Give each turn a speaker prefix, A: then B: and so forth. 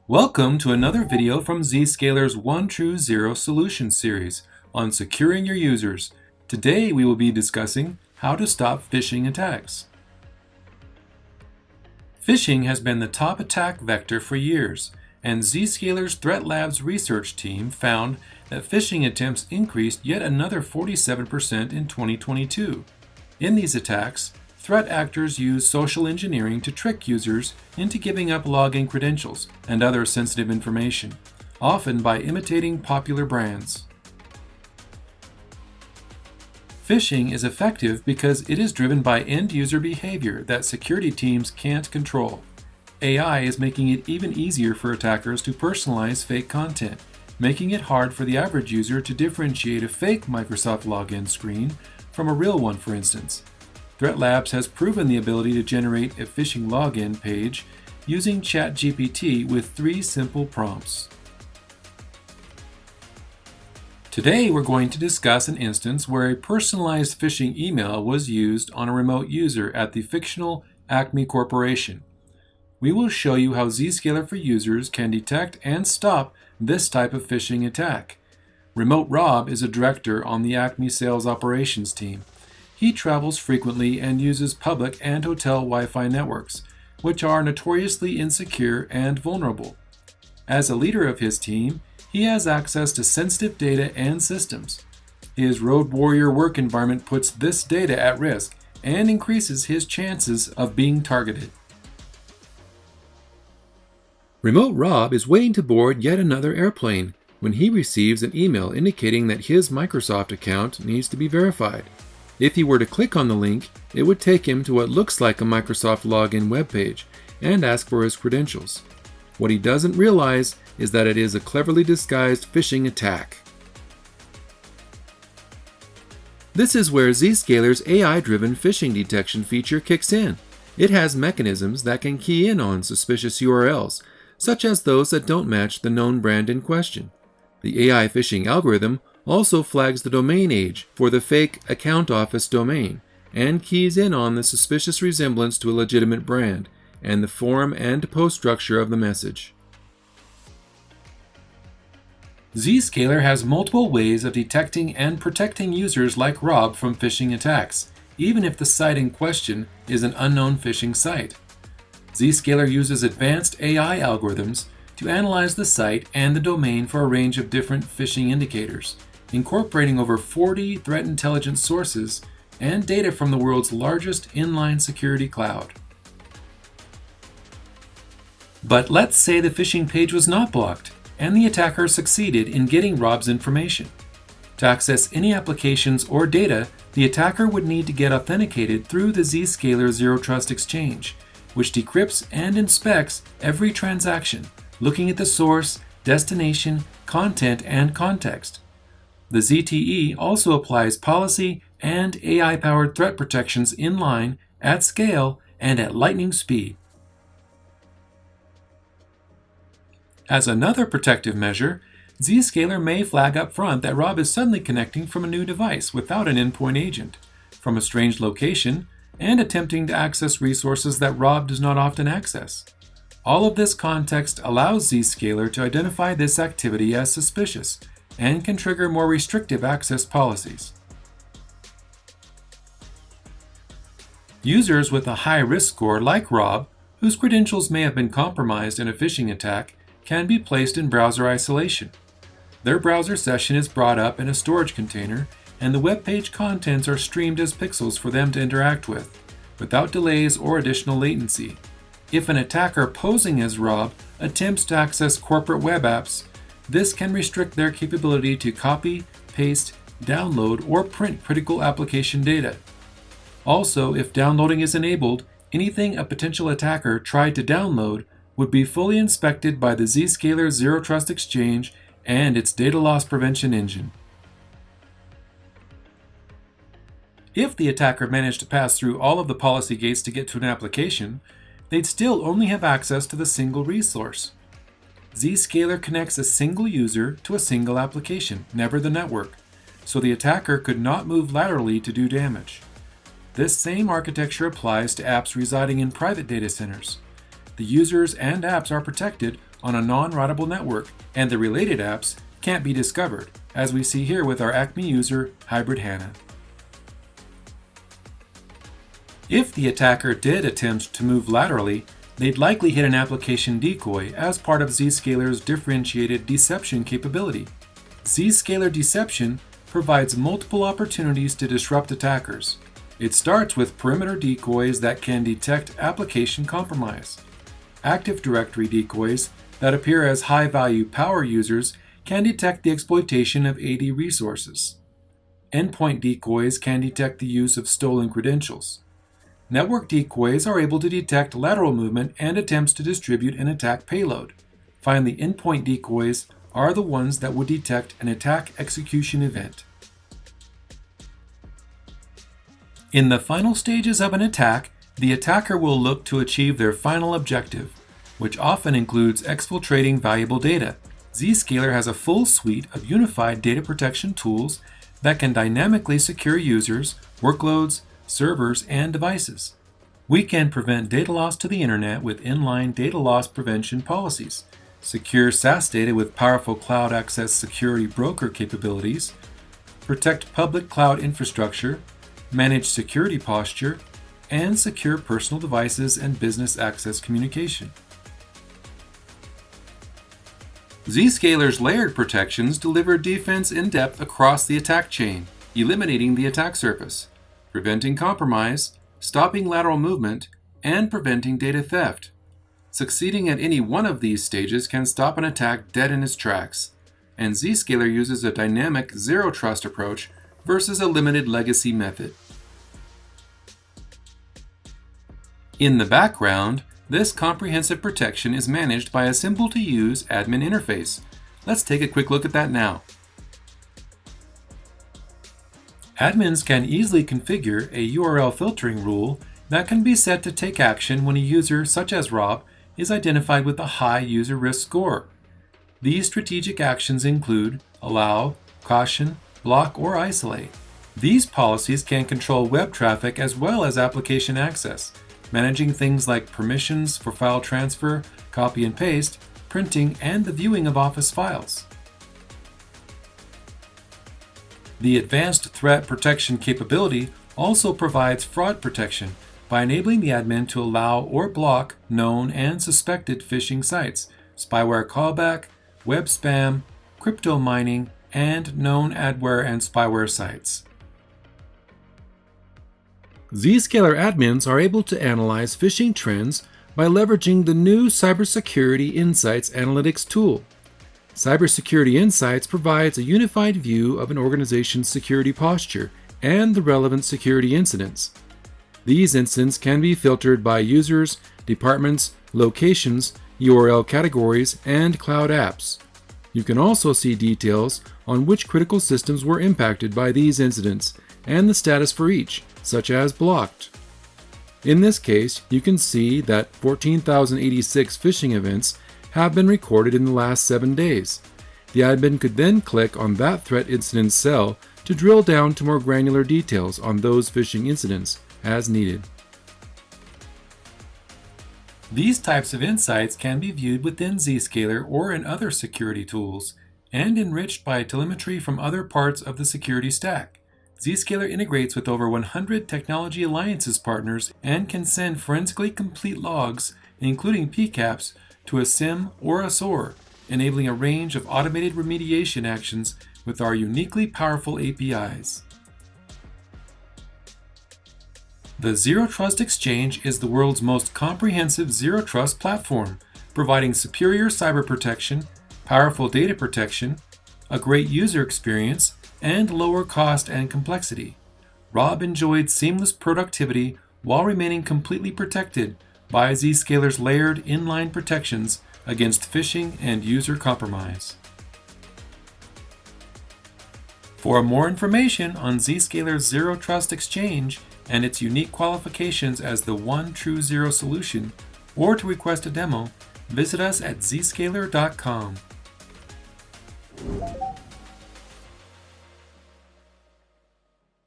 A: Welcome to another video from Zscaler's One True Zero Solution series on securing your users. Today we will be discussing how to stop phishing attacks. Phishing has been the top attack vector for years, and Zscaler's Threat Labs research team found that phishing attempts increased yet another 47% in 2022. In these attacks, threat actors use social engineering to trick users into giving up login credentials and other sensitive information, often by imitating popular brands. Phishing is effective because it is driven by end-user behavior that security teams can't control. AI is making it even easier for attackers to personalize fake content, making it hard for the average user to differentiate a fake Microsoft login screen from a real one, for instance. Threat Labs has proven the ability to generate a phishing login page using ChatGPT with 3 simple prompts. Today we're going to discuss an instance where a personalized phishing email was used on a remote user at the fictional Acme Corporation. We will show you how Zscaler for Users can detect and stop this type of phishing attack. Remote Rob is a director on the Acme sales operations team. He travels frequently and uses public and hotel Wi-Fi networks, which are notoriously insecure and vulnerable. As a leader of his team, he has access to sensitive data and systems. His road warrior work environment puts this data at risk and increases his chances of being targeted. Remote Rob is waiting to board yet another airplane when he receives an email indicating that his Microsoft account needs to be verified. If he were to click on the link, it would take him to what looks like a Microsoft login webpage and ask for his credentials. What he doesn't realize is that it is a cleverly disguised phishing attack. This is where Zscaler's AI-driven phishing detection feature kicks in. It has mechanisms that can key in on suspicious URLs, such as those that don't match the known brand in question. The AI phishing algorithm also flags the domain age for the fake account office domain and keys in on the suspicious resemblance to a legitimate brand and the form and post structure of the message. Zscaler has multiple ways of detecting and protecting users like Rob from phishing attacks, even if the site in question is an unknown phishing site. Zscaler uses advanced AI algorithms to analyze the site and the domain for a range of different phishing indicators, incorporating over 40 threat intelligence sources and data from the world's largest inline security cloud. But let's say the phishing page was not blocked, and the attacker succeeded in getting Rob's information. To access any applications or data, the attacker would need to get authenticated through the Zscaler Zero Trust Exchange, which decrypts and inspects every transaction, looking at the source, destination, content, and context. The ZTE also applies policy and AI-powered threat protections inline, at scale, and at lightning speed. As another protective measure, Zscaler may flag up front that Rob is suddenly connecting from a new device without an endpoint agent, from a strange location, and attempting to access resources that Rob does not often access. All of this context allows Zscaler to identify this activity as suspicious and can trigger more restrictive access policies. Users with a high risk score like Rob, whose credentials may have been compromised in a phishing attack, can be placed in browser isolation. Their browser session is brought up in a storage container, and the web page contents are streamed as pixels for them to interact with, without delays or additional latency. If an attacker posing as Rob attempts to access corporate web apps, this can restrict their capability to copy, paste, download, or print critical application data. Also, if downloading is enabled, anything a potential attacker tried to download would be fully inspected by the Zscaler Zero Trust Exchange and its data loss prevention engine. If the attacker managed to pass through all of the policy gates to get to an application, they'd still only have access to the single resource. Zscaler connects a single user to a single application, never the network, so the attacker could not move laterally to do damage. This same architecture applies to apps residing in private data centers. The users and apps are protected on a non-routable network, and the related apps can't be discovered, as we see here with our Acme user, Hybrid Hannah. If the attacker did attempt to move laterally, they'd likely hit an application decoy as part of Zscaler's differentiated deception capability. Zscaler Deception provides multiple opportunities to disrupt attackers. It starts with perimeter decoys that can detect application compromise. Active Directory decoys that appear as high-value power users can detect the exploitation of AD resources. Endpoint decoys can detect the use of stolen credentials. Network decoys are able to detect lateral movement and attempts to distribute an attack payload. Finally, endpoint decoys are the ones that would detect an attack execution event. In the final stages of an attack, the attacker will look to achieve their final objective, which often includes exfiltrating valuable data. Zscaler has a full suite of unified data protection tools that can dynamically secure users, workloads, servers, and devices. We can prevent data loss to the internet with inline data loss prevention policies, secure SaaS data with powerful cloud access security broker capabilities, protect public cloud infrastructure, manage security posture, and secure personal devices and business access communication. Zscaler's layered protections deliver defense in depth across the attack chain, eliminating the attack surface, preventing compromise, stopping lateral movement, and preventing data theft. Succeeding at any one of these stages can stop an attack dead in its tracks, and Zscaler uses a dynamic zero trust approach versus a limited legacy method. In the background, this comprehensive protection is managed by a simple-to-use admin interface. Let's take a quick look at that now. Admins can easily configure a URL filtering rule that can be set to take action when a user, such as Rob, is identified with a high user risk score. These strategic actions include allow, caution, block, or isolate. These policies can control web traffic as well as application access, managing things like permissions for file transfer, copy and paste, printing, and the viewing of Office files. The Advanced Threat Protection capability also provides fraud protection by enabling the admin to allow or block known and suspected phishing sites, spyware callback, web spam, crypto mining, and known adware and spyware sites. Zscaler admins are able to analyze phishing trends by leveraging the new Cybersecurity Insights analytics tool. Cybersecurity Insights provides a unified view of an organization's security posture and the relevant security incidents. These incidents can be filtered by users, departments, locations, URL categories, and cloud apps. You can also see details on which critical systems were impacted by these incidents and the status for each, such as blocked. In this case, you can see that 14,086 phishing events have been recorded in the last 7 days. The admin could then click on that threat incident cell to drill down to more granular details on those phishing incidents as needed. These types of insights can be viewed within Zscaler or in other security tools, and enriched by telemetry from other parts of the security stack. Zscaler integrates with over 100 technology alliances partners and can send forensically complete logs, including PCAPs, to a SIEM or a SOAR, enabling a range of automated remediation actions with our uniquely powerful APIs. The Zero Trust Exchange is the world's most comprehensive zero trust platform, providing superior cyber protection, powerful data protection, a great user experience, and lower cost and complexity. Rob enjoyed seamless productivity while remaining completely protected by Zscaler's layered inline protections against phishing and user compromise. For more information on Zscaler's Zero Trust Exchange and its unique qualifications as the one true zero solution, or to request a demo, visit us at zscaler.com.